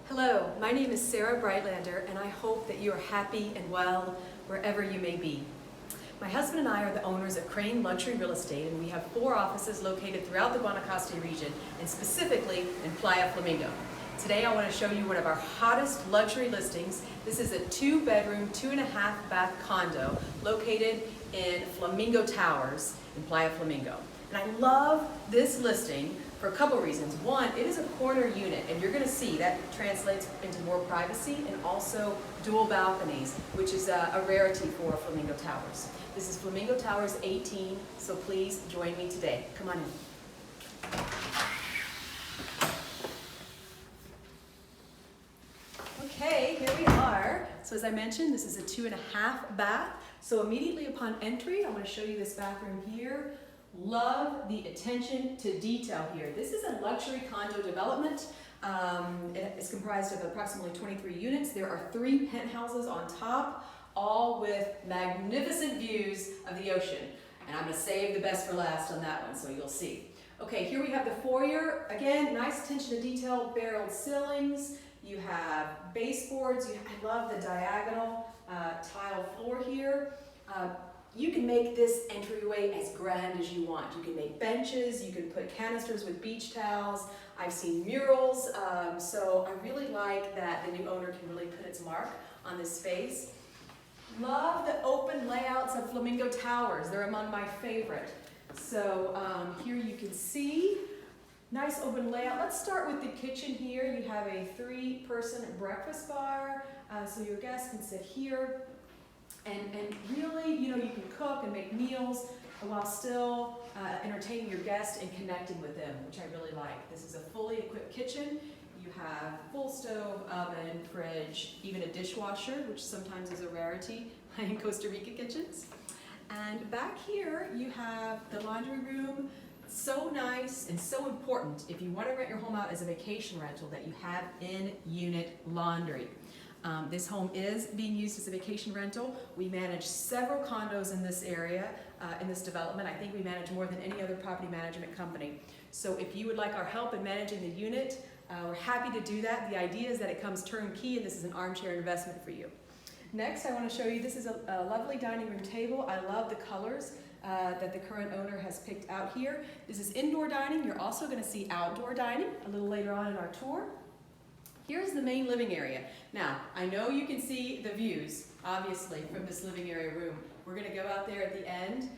Hello, my name is Sarah Breitlander, and I hope that you are happy and well wherever you may be. My husband and I are the owners of Crane Luxury Real Estate, and we have 4 offices located throughout the Guanacaste region, and specifically in Playa Flamingo. Today I want to show you one of our hottest luxury listings. This is a 2-bedroom, 2.5-bath condo located in Flamingo Towers in Playa Flamingo. And I love this listing for a couple reasons. One, it is a corner unit, and you're going to see that translates into more privacy and also dual balconies, which is a rarity for Flamingo Towers. This is Flamingo Towers 18, so please join me today. Come on in. Okay, here we are. So as I mentioned, this is a 2.5 bath. So immediately upon entry, I'm going to show you this bathroom here. Love the attention to detail here. This is a luxury condo development. It is comprised of approximately 23 units. There are 3 penthouses on top, all with magnificent views of the ocean. And I'm going to save the best for last on that one, so you'll see. Okay, here we have the foyer. Again, nice attention to detail, barreled ceilings. You have baseboards. I love the diagonal tile floor here. You can make this entryway as grand as you want. You can make benches, you can put canisters with beach towels. I've seen murals, so I really like that the new owner can really put its mark on this space. Love the open layouts of Flamingo Towers. They're among my favorite. So here you can see, nice open layout. Let's start with the kitchen here. You have a 3-person breakfast bar, so your guests can sit here. And really, you can cook and make meals while still entertaining your guests and connecting with them, which I really like. This is a fully equipped kitchen. You have full stove, oven, fridge, even a dishwasher, which sometimes is a rarity in Costa Rica kitchens. And back here, you have the laundry room. So nice and so important if you want to rent your home out as a vacation rental that you have in-unit laundry. This home is being used as a vacation rental. We manage several condos in this area, in this development. I think we manage more than any other property management company. So if you would like our help in managing the unit, we're happy to do that. The idea is that it comes turnkey, and this is an armchair investment for you. Next, I want to show you, this is a lovely dining room table. I love the colors that the current owner has picked out here. This is indoor dining. You're also going to see outdoor dining a little later on in our tour. Here's the main living area. Now, I know you can see the views, obviously, from this living area room. We're going to go out there at the end.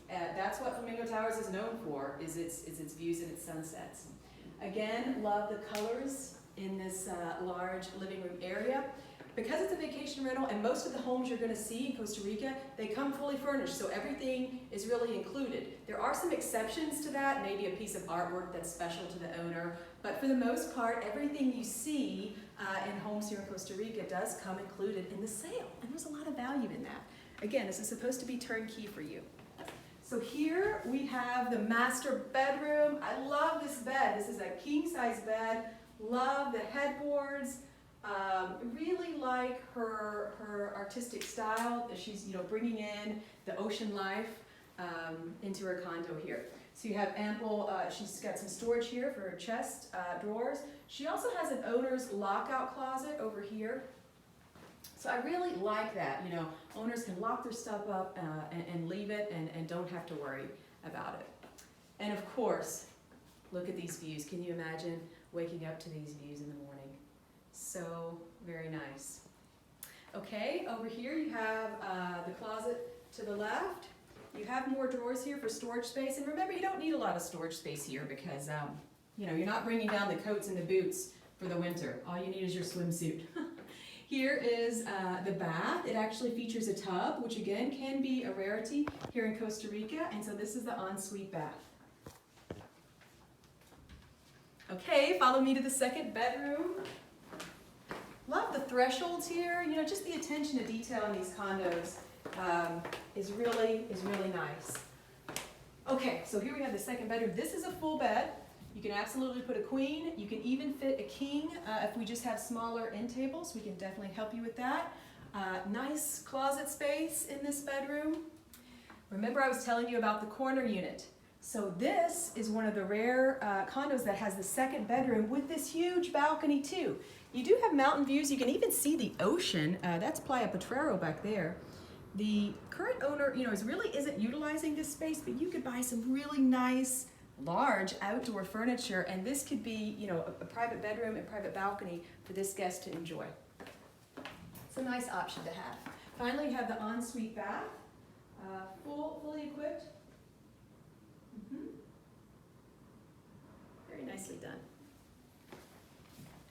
That's what Flamingo Towers is known for, is its views and its sunsets. Again, love the colors in this large living room area. Because it's a vacation rental, and most of the homes you're going to see in Costa Rica, they come fully furnished, so everything is really included. There are some exceptions to that, maybe a piece of artwork that's special to the owner, but for the most part, everything you see in homes here in Costa Rica does come included in the sale, and there's a lot of value in that. Again, this is supposed to be turnkey for you. So here we have the master bedroom. I love this bed. This is a king-size bed. Love the headboards. Really like her artistic style. She's bringing in the ocean life into her condo here. So you have ample, she's got some storage here for her chest drawers. She also has an owner's lockout closet over here. So I really like that. Owners can lock their stuff up and leave it and don't have to worry about it. And of course, look at these views. Can you imagine waking up to these views in the morning? So very nice. Okay, over here you have the closet to the left. You have more drawers here for storage space. And remember, you don't need a lot of storage space here because you're not bringing down the coats and the boots for the winter. All you need is your swimsuit. Here is the bath. It actually features a tub, which again can be a rarity here in Costa Rica. And so this is the ensuite bath. Okay, follow me to the second bedroom. Love the thresholds here. Just the attention to detail in these condos is really nice. Okay, so here we have the second bedroom. This is a full bed. You can absolutely put a queen. You can even fit a king if we just have smaller end tables. We can definitely help you with that. Nice closet space in this bedroom. Remember I was telling you about the corner unit. So this is one of the rare condos that has the second bedroom with this huge balcony too. You do have mountain views. You can even see the ocean. That's Playa Potrero back there. The current owner, really isn't utilizing this space, but you could buy some really nice, large outdoor furniture, and this could be, a private bedroom and private balcony for this guest to enjoy. It's a nice option to have. Finally, you have the ensuite bath, fully equipped. Very nicely done.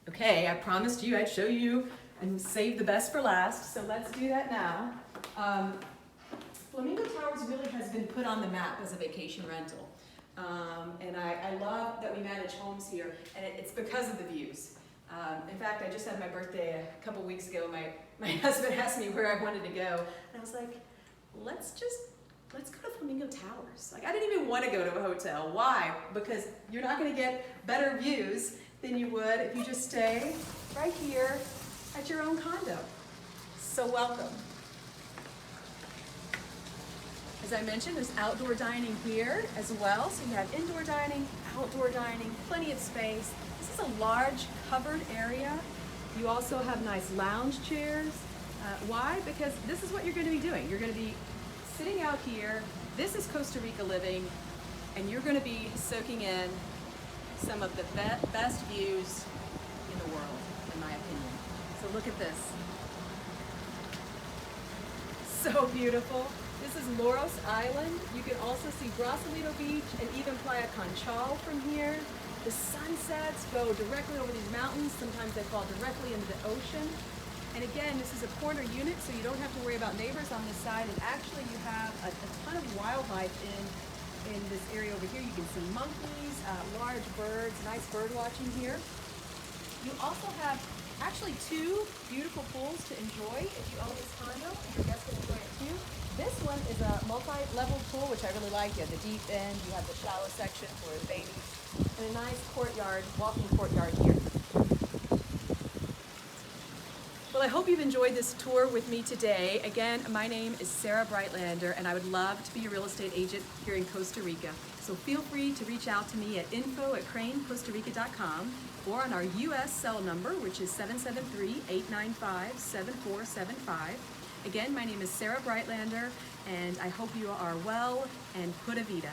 Okay, I promised you I'd show you and save the best for last, so let's do that now. Flamingo Towers really has been put on the map as a vacation rental. And I love that we manage homes here, and it's because of the views. In fact, I just had my birthday a couple weeks ago. My husband asked me where I wanted to go, and I was like, let's go to Flamingo Towers. Like, I didn't even want to go to a hotel. Why? Because you're not going to get better views than you would if you just stay right here at your own condo. So welcome. As I mentioned, there's outdoor dining here as well. So you have indoor dining, outdoor dining, plenty of space. This is a large covered area. You also have nice lounge chairs. Why? Because this is what you're going to be doing. You're going to be sitting out here. This is Costa Rica living, and you're going to be soaking in some of the best views in the world, in my opinion. So look at this. So beautiful. This is Loros Island. You can also see Brasilito Beach and even Playa Conchal from here. The sunsets go directly over these mountains. Sometimes they fall directly into the ocean. And again, this is a corner unit, so you don't have to worry about neighbors on this side. And actually, you have a ton of wildlife in this area over here. You can see monkeys, large birds, nice bird watching here. You also have actually two beautiful pools to enjoy if you own this condo, and your guests can enjoy it too. This one is a multi-level pool, which I really like. You have the deep end, you have the shallow section for the babies, and a nice courtyard, walking courtyard here. Well, I hope you've enjoyed this tour with me today. Again, my name is Sarah Breitlander, and I would love to be a real estate agent here in Costa Rica. So feel free to reach out to me at info@cranecostarica.com or on our U.S. cell number, which is 773-895-7475. Again, my name is Sarah Breitlander, and I hope you are well, and pura vida.